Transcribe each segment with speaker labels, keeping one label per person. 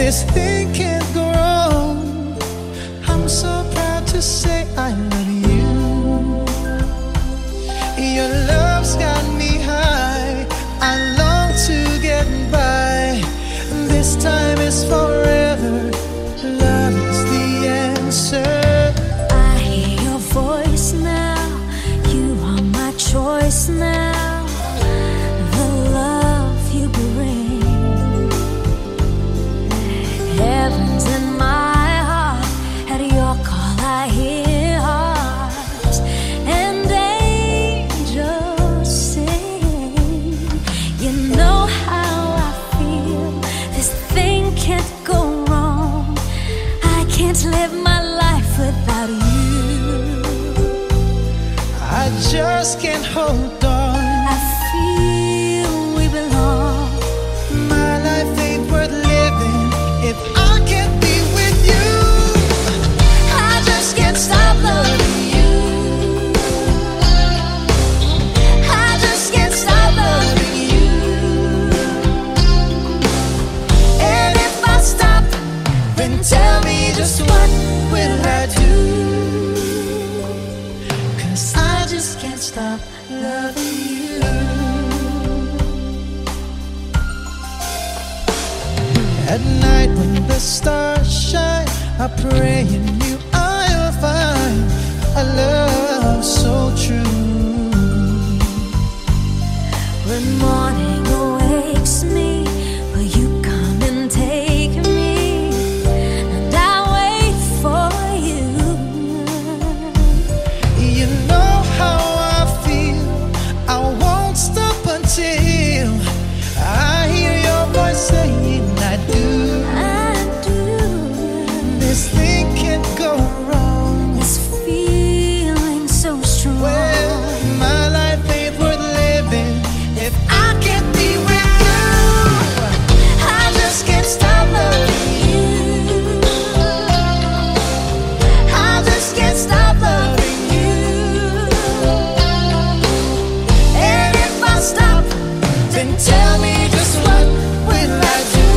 Speaker 1: this thing can't go wrong. I'm so proud to say I love you. Your love's got me high, I long to get by. This time is forever, love is the answer.
Speaker 2: I hear your voice now, you are my choice now. The love you bring, heaven's in my heart. At your call I hear hearts and angels sing. You know how I feel, this thing can't go wrong. I can't live my life without you.
Speaker 1: I just can't hold on.
Speaker 2: I feel we belong.
Speaker 1: My life ain't worth living if I can't be with you.
Speaker 2: I just can't stop loving you. I just can't stop loving you. And if I stop, then tell me just what will I do? 'Cause I just can't stop loving you.
Speaker 1: At night when the stars shine, I pray in you I'll find a love so true.
Speaker 2: When morning awakes me, will you come and take me? And I'll wait for you.
Speaker 1: You know how I feel, I won't stop until I hear your voice saying I do.
Speaker 2: I do.
Speaker 1: This thing can't go wrong.
Speaker 2: This feeling so strong.
Speaker 1: Well, my life ain't worth living if I can't be with you.
Speaker 2: I just can't stop loving you. I just can't stop loving you. And if I stop, then tell me just what will I do?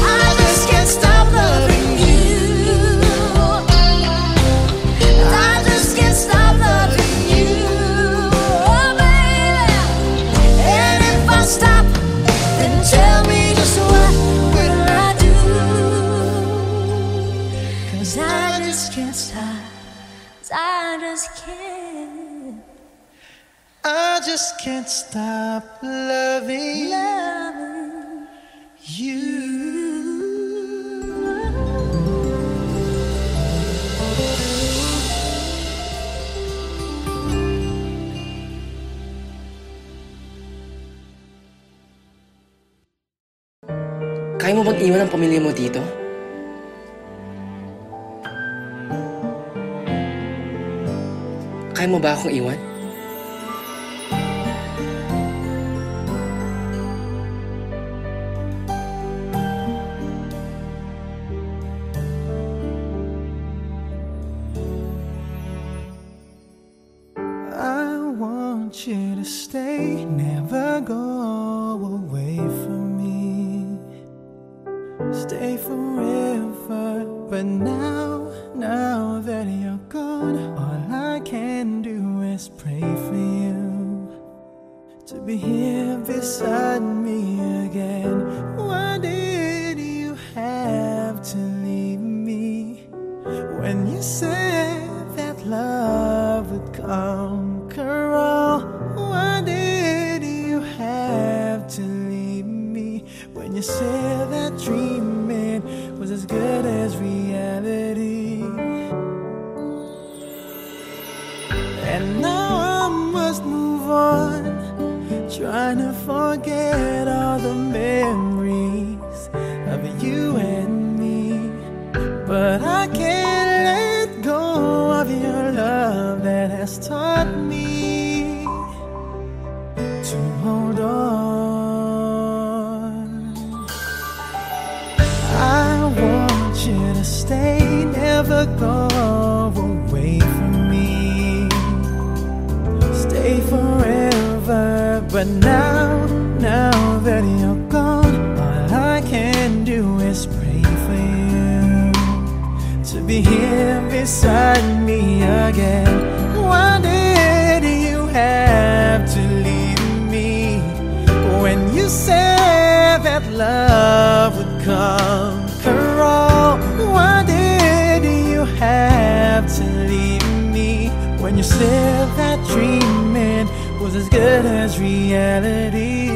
Speaker 2: I just can't stop loving you. I just can't stop loving you, oh baby. And if I stop, then tell me just what will I do? 'Cause I just can't stop, 'cause I just can't
Speaker 1: I just can't stop loving you.
Speaker 3: Kaya mo bang iwan ang pamilya mo dito? Kaya mo ba akong iwan?
Speaker 1: I want you to stay, never go away from me. Stay forever, but now that you're gone, all I can do is pray for you to be here beside me again. Why did you have to leave me when you said that love would conquer all? Why did you have to leave me when you said that dreaming was as good as reality? And now I must move on, trying to forget all the memories of you and me. But I can't let go of your love that has taught me to hold on. I want you to stay, never go away from me. Stay forever, but now that you're gone, beside me again. Why did you have to leave me when you said that love would conquer all? Why did you have to leave me when you said that dreaming was as good as reality?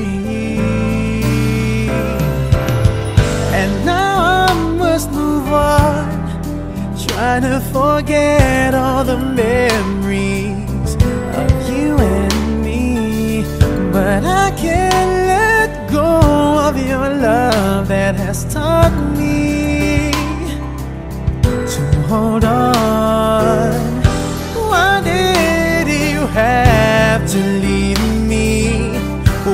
Speaker 1: And now I must move on, trying to forget all the memories of you and me. But I can't let go of your love that has taught me to hold on. Why did you have to leave me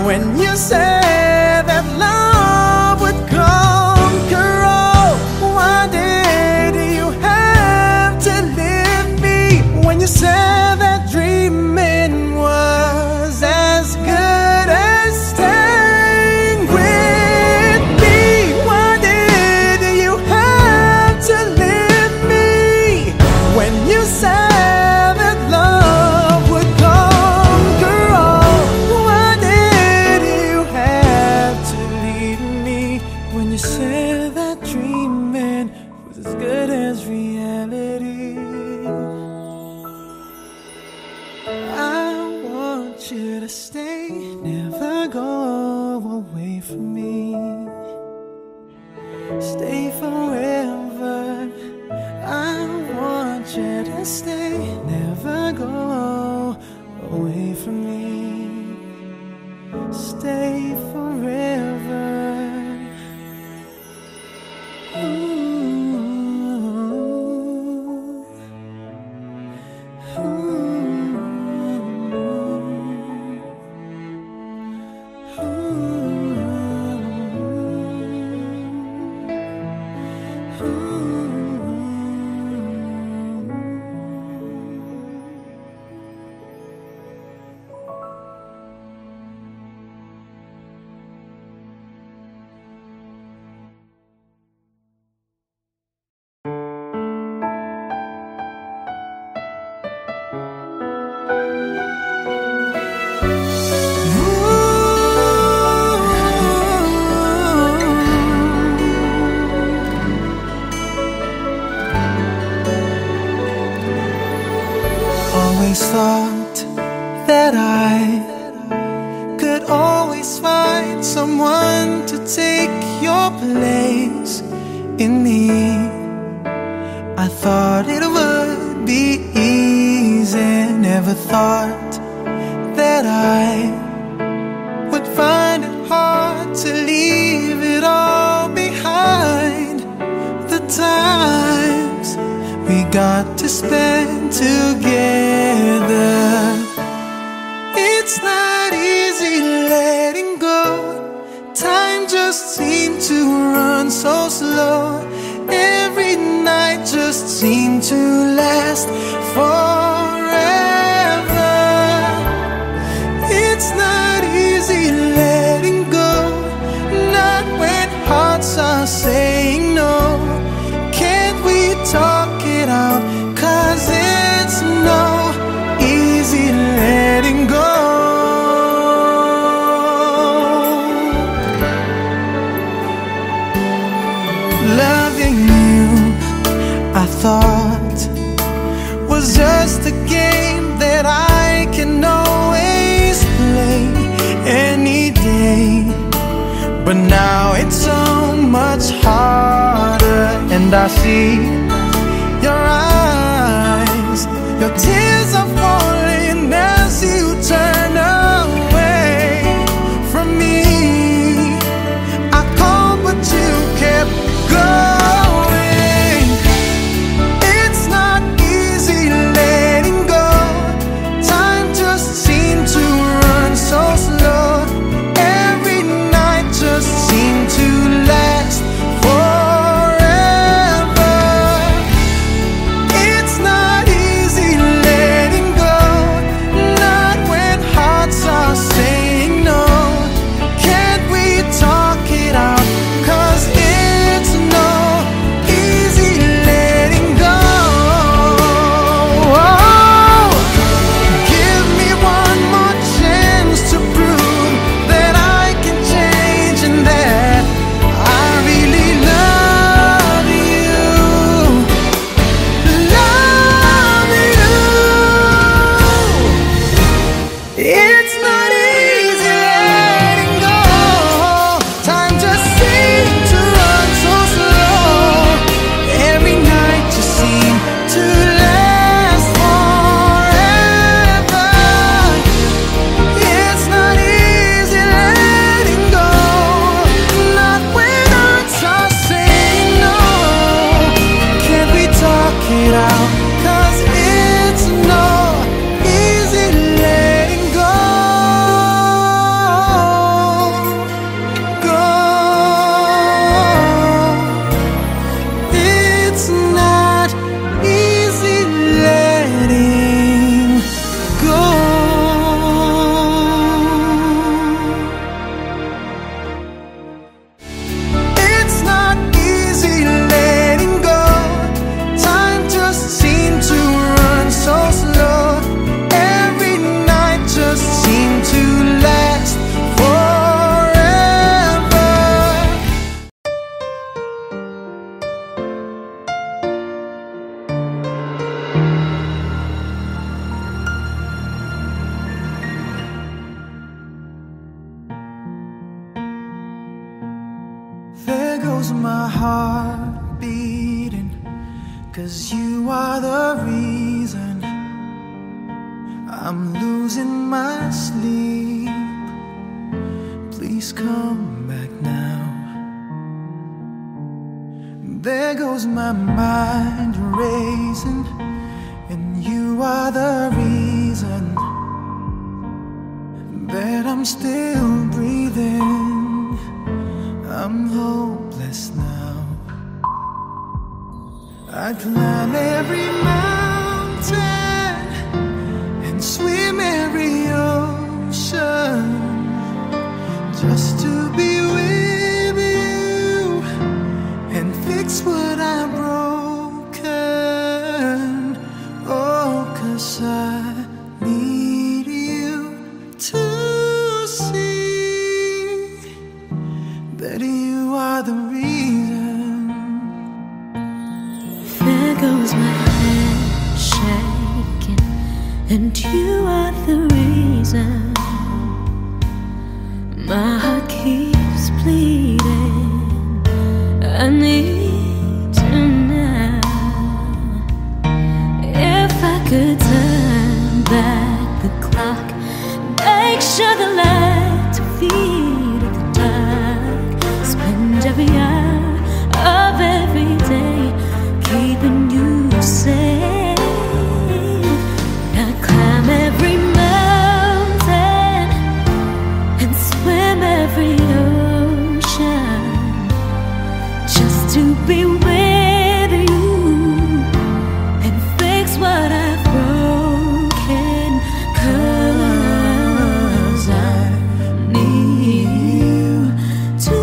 Speaker 1: when you said that love would conquer all? Why did you have to leave me when you said that dreaming was as good as staying with me? Why did you have to leave me when you said that love would conquer all? Why did you have to leave me when you said that dreaming was as good as reality? I want you to stay, never go away from me. Stay forever. I want you to stay, never go away from me. Stay forever. Always thought that I could always find someone to take your place in me. I thought it would be easy, never thought that I would find it hard to leave it all behind. The times we got to spend together, it's not easy letting go. Time just seemed to run so slow. Every night just seemed to last forever. It's not easy letting go, not when hearts are saying no. Can't we talk it out? 'Cause it's no easy letting go. Loving you, I thought, was just a game that I can always play any day. But now it's so much harder, and I see your eyes, your tears are falling as you turn away from me. I called but you kept going. It's not easy letting go. Time just seemed to run so slow. Every night just seemed to last forever. It's not easy letting I'm losing my sleep. Please come back now. There goes my mind racing, and you are the reason that I'm still breathing. I'm hopeless now. I climb every mountain and swim every ocean just to be with you and fix what I've broken. Oh, 'cause I need you to see that you are the reason.
Speaker 2: There goes my hand shaking, and you are the reason. My heart keeps bleeding. I need you now. If I could turn back the clock, make sure the light to feed the dark, spend every hour of every day keeping you safe. I climb every mountain and swim every ocean just to be with you and fix what I've broken. 'Cause I need you to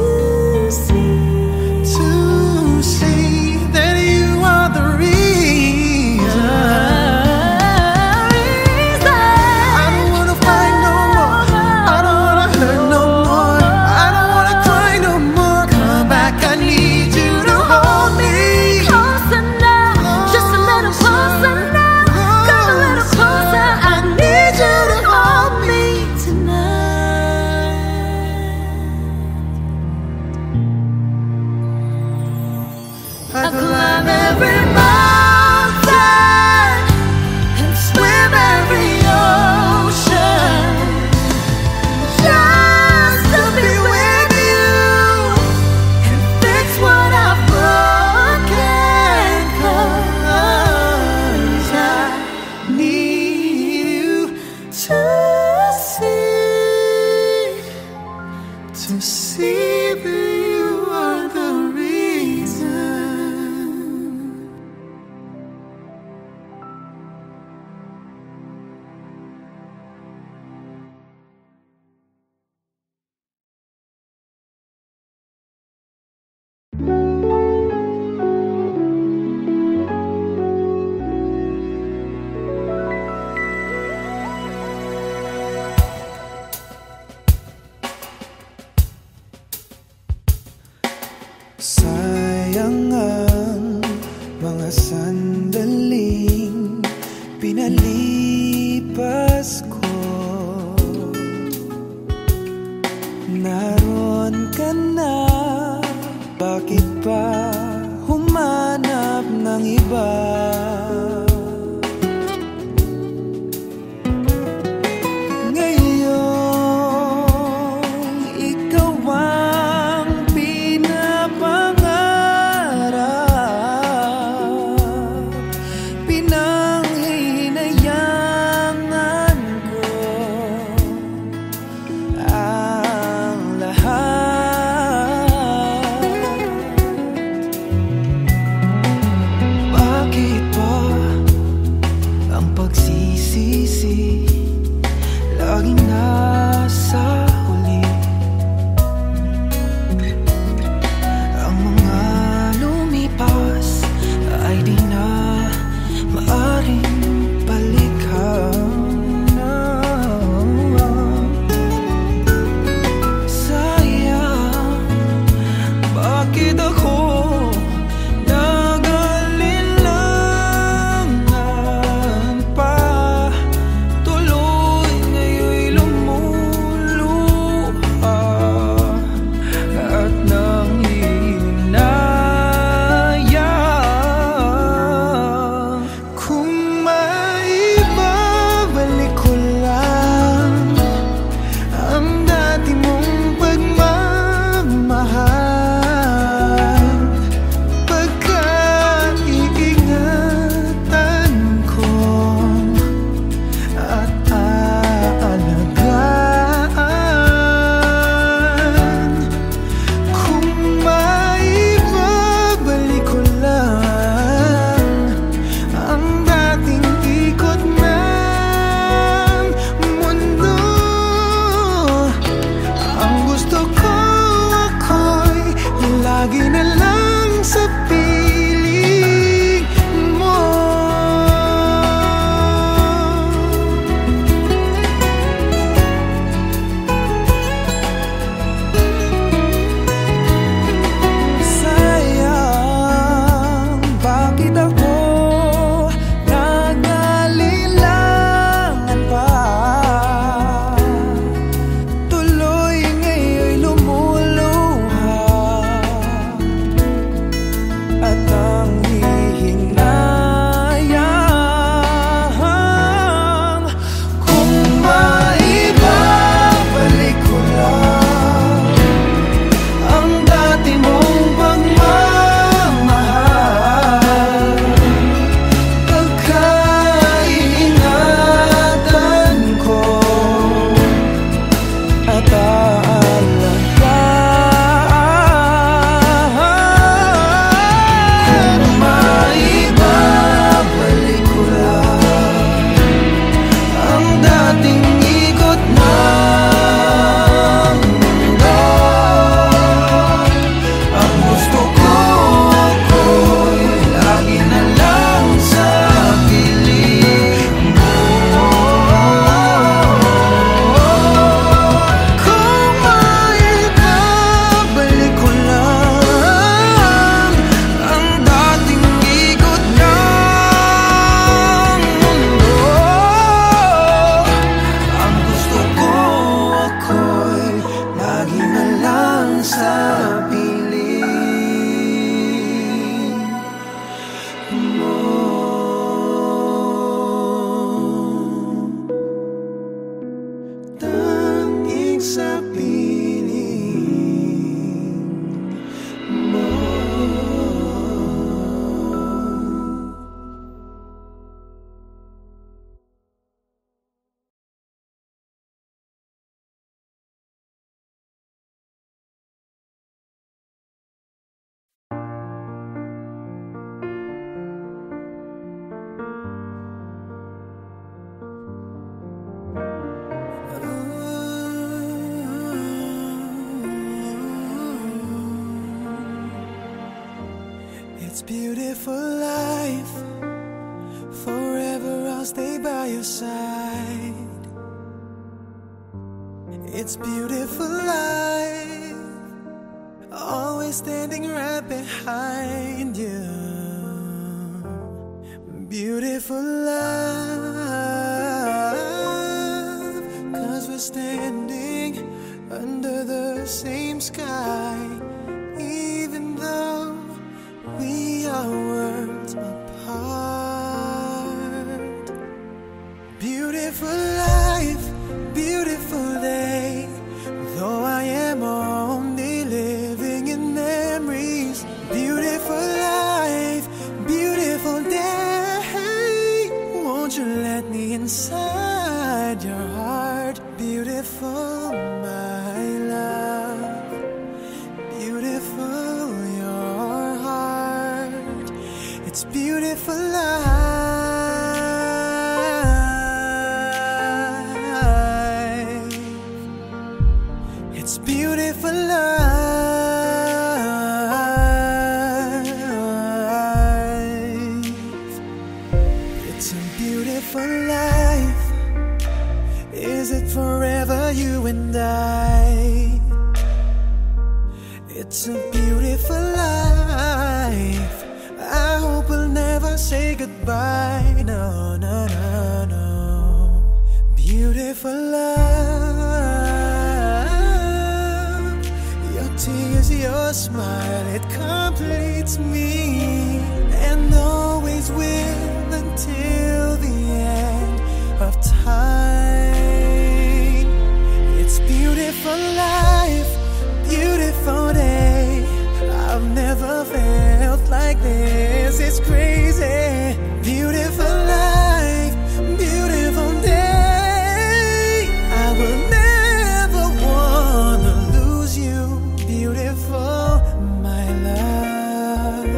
Speaker 2: see
Speaker 1: that you are the reason. beautiful life. Forever I'll stay by your side. It's beautiful life. Always standing right behind you. Beautiful love. 'Cause we're standing under the same sky, even though we are worlds apart. Beautiful life, beautiful day. Though I am only living in memories. Beautiful life, beautiful day. Won't you let me inside your heart? Beautiful, my love. Beautiful, your heart. It's beautiful life. It's beautiful life. It's a beautiful life. Is it forever, you and I? It's a beautiful life. I hope we'll never say goodbye. No, no, no, no. Beautiful love. Your tears, your smile, it completes me, and always will until the end of time. It's beautiful life, beautiful day. I've never felt like this. It's crazy. Beautiful life, beautiful day. I will never wanna lose you. Beautiful, my love.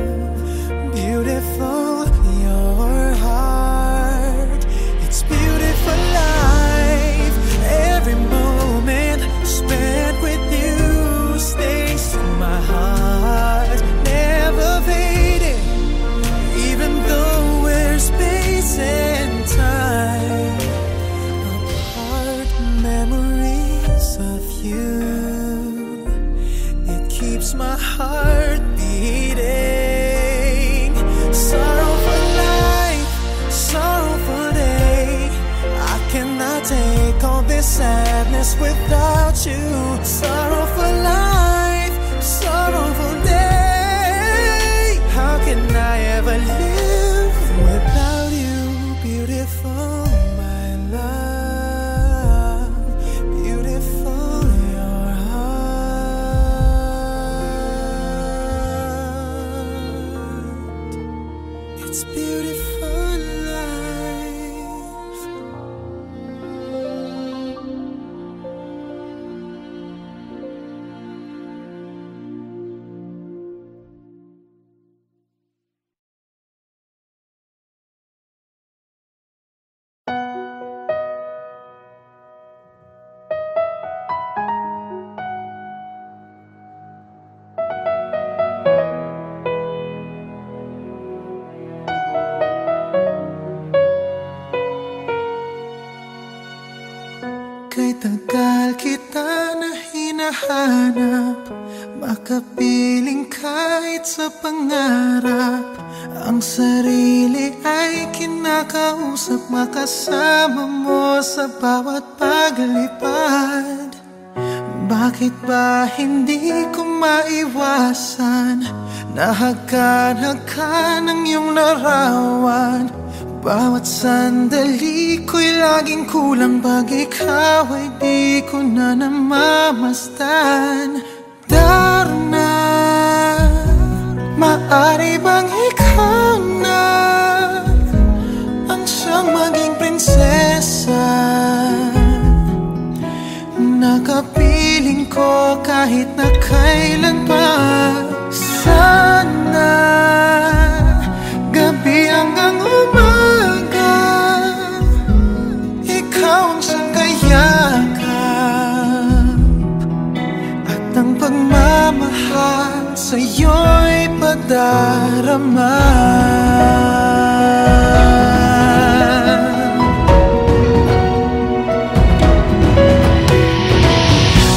Speaker 1: Beautiful, your heart. It's beautiful life. Every moment spent with you stays in my heart, never fading. Even though we're space and time apart, memories of you, it keeps my heart beating. Sorrowful life, sorrowful day. I cannot take all this sadness without you. Sorrowful life, sorrowful day. How can I ever live without you? Beautiful, my love. Beautiful, your heart. It's beautiful life. Kay tagal kita na hinahanap, makapiling kahit sa pangarap. Ang sarili ay kinakausap, makasama mo sa bawat paglipad. Bakit ba hindi ko maiwasan? Nahagkan-hagkan ang iyong larawan. Bawat sandali ko'y laging kulang, pag ikaw ay di ko na namamasdan. Darna, maari bang ikaw na ang siyang maging prinsesa? Nakapiling ko kahit na kailan pa. Sana gabi hanggang umaga, ikaw ang siyang kayakap, at ang pagmamahal sa'yo'y patuloy. pagdarama.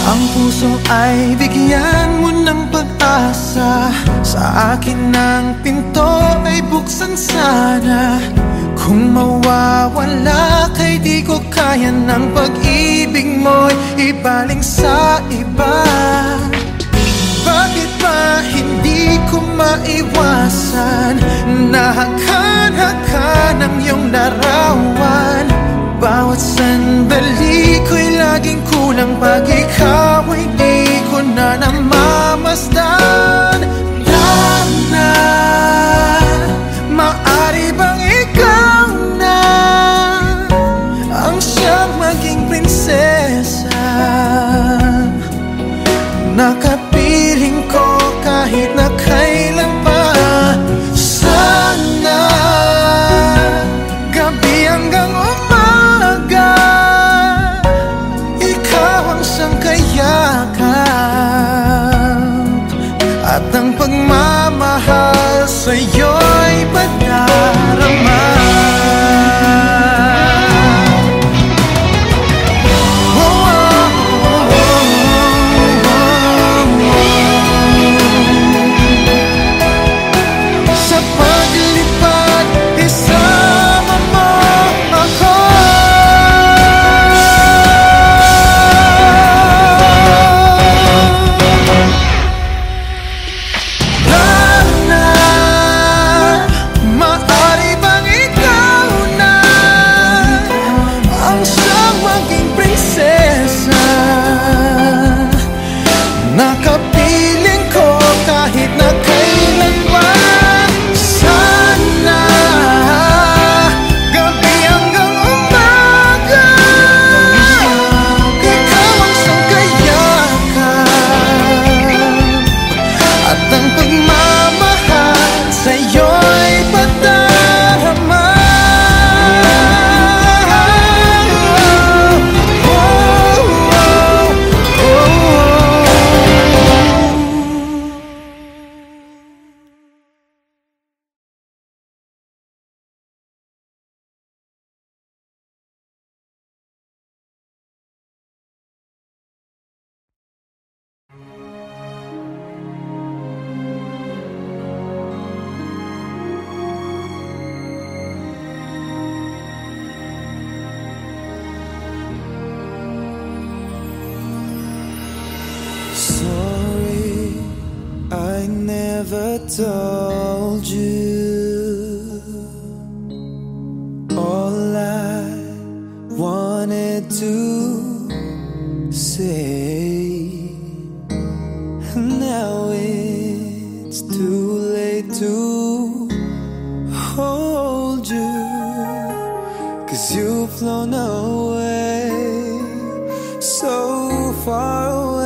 Speaker 1: Ang puso ay bigyan mo ng pag-asa. Sa akin ang pinto ay buksan sana. Kung mawawala kay di ko kaya ng pag-ibig mo'y ibaling sa iba. Bakit ba hindi ko maiwasan na hakan-hakan ang iyong larawan? Bawat sandali ko'y laging kulang pag ikaw ay di ko na namamasdan. Dana, maari bang ikaw na ang siyang maging prinsesa? Nakapiling ko kahit na kailan pa. Sana gabi hanggang umaga ikaw ang siyang kayakap. At ang pagmamahal sa'yo'y padarama. Nakapiling ko kahit na kailan pa. Sana gabi hanggang umaga ikaw ang siyang kayakap. At ang pagmamahal sa'yo'y padarama. Sorry, I never told you all I wanted to say. Now it's too late to hold you, 'cause you've flown away, so far away.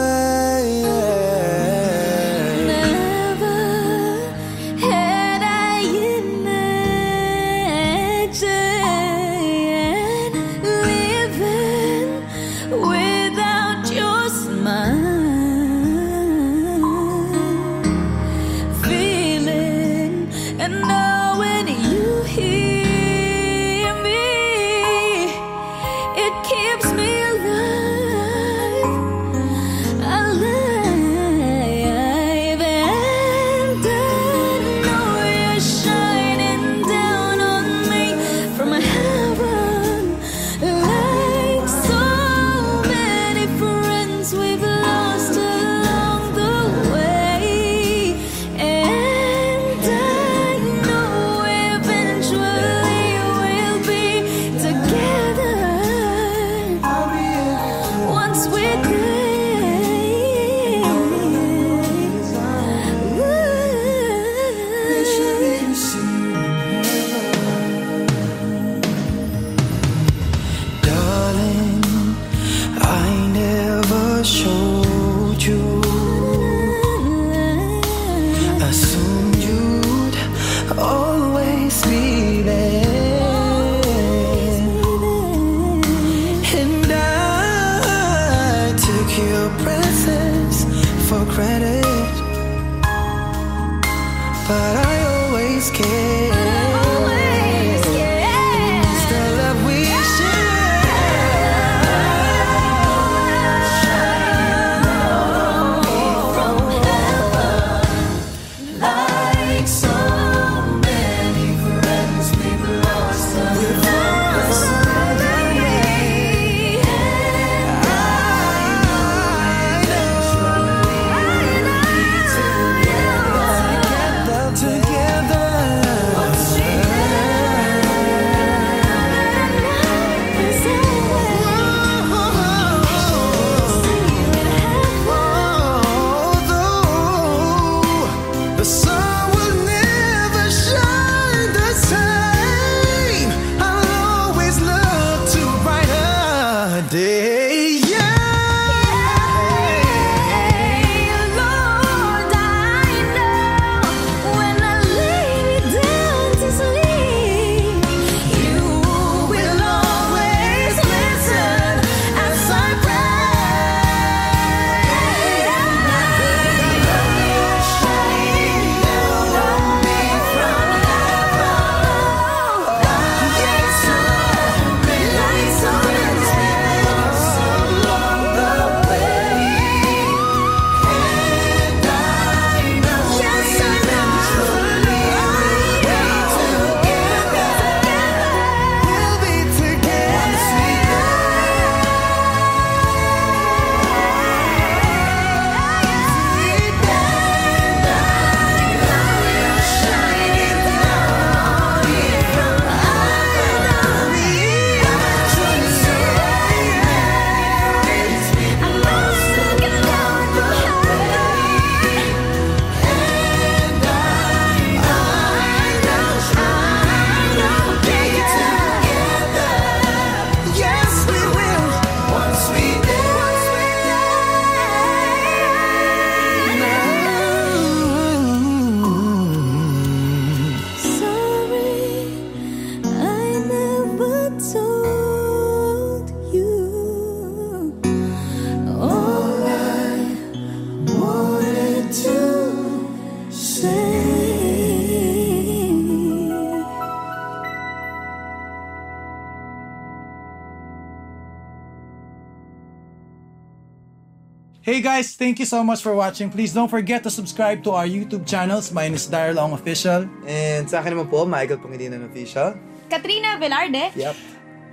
Speaker 1: Hey guys, thank you so much for watching. Please don't forget to subscribe to our YouTube channels. Mine is Daryl Ong Official.
Speaker 4: And sa akin naman po, Michael Pangilinan Official.
Speaker 5: Katrina Velarde.
Speaker 4: Yep.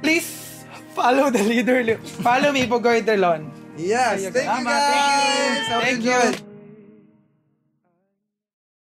Speaker 6: Please follow the leader. Follow me, Pugoy Delon.
Speaker 4: Yes, thank you guys!
Speaker 6: Thank you.